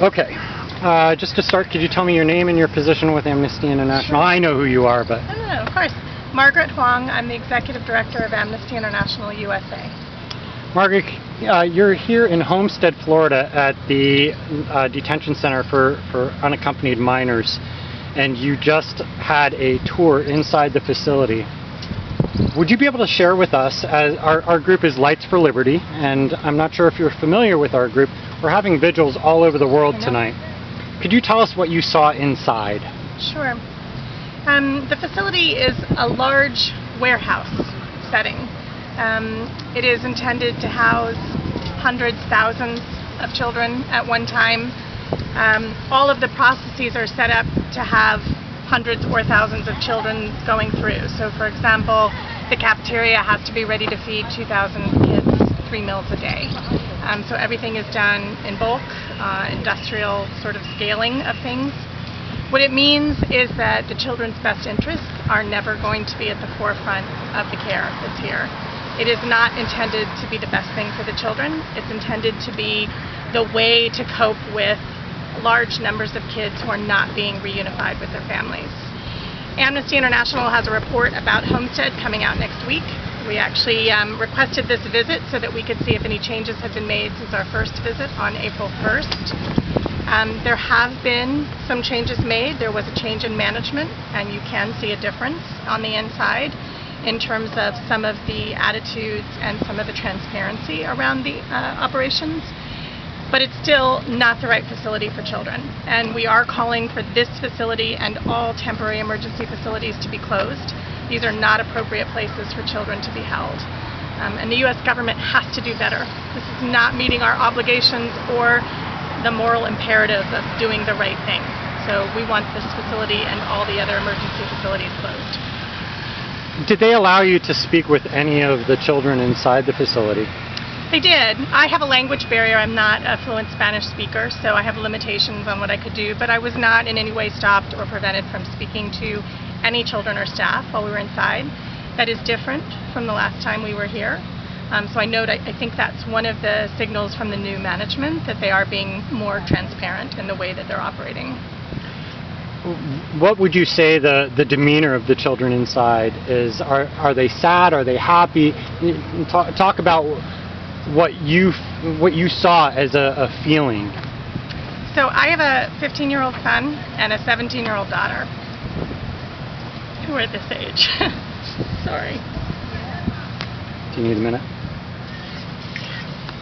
Okay. Just to start, could you tell me your name and your position with Amnesty International? Sure. I know who you are, but... No, of course. Margaret Huang. I'm the Executive Director of Amnesty International USA. Margaret, you're here in Homestead, Florida at the detention center for unaccompanied minors, and you just had a tour inside the facility. Would you be able to share with us, as our group is Lights for Liberty, and I'm not sure if you're familiar with our group, we're having vigils all over the world tonight. Could you tell us what you saw inside? Sure. The facility is a large warehouse setting. It is intended to house hundreds, thousands of children at one time. All of the processes are set up to have hundreds or thousands of children going through. So for example, the cafeteria has to be ready to feed 2,000 kids 3 meals a day. So everything is done in bulk, industrial sort of scaling of things. What it means is that the children's best interests are never going to be at the forefront of the care that's here. It is not intended to be the best thing for the children. It's intended to be the way to cope with large numbers of kids who are not being reunified with their families. Amnesty International has a report about Homestead coming out next week. We actually requested this visit so that we could see if any changes had been made since our first visit on April 1st. There have been some changes made. There was a change in management, and you can see a difference on the inside in terms of some of the attitudes and some of the transparency around the operations. But it's still not the right facility for children. And we are calling for this facility and all temporary emergency facilities to be closed. These are not appropriate places for children to be held. And the U.S. government has to do better. This is not meeting our obligations or the moral imperative of doing the right thing. So we want this facility and all the other emergency facilities closed. Did they allow you to speak with any of the children inside the facility? They did. I have a language barrier. I'm not a fluent Spanish speaker, so I have limitations on what I could do, but I was not in any way stopped or prevented from speaking to any children or staff while we were inside. That is different from the last time we were here. So I think that's one of the signals from the new management, that they are being more transparent in the way that they're operating. What would you say the demeanor of the children inside is? Are they sad? Are they happy? Talk about what you saw as a feeling. So I have a 15-year-old son and a 17-year-old daughter who are this age. Sorry. Do you need a minute?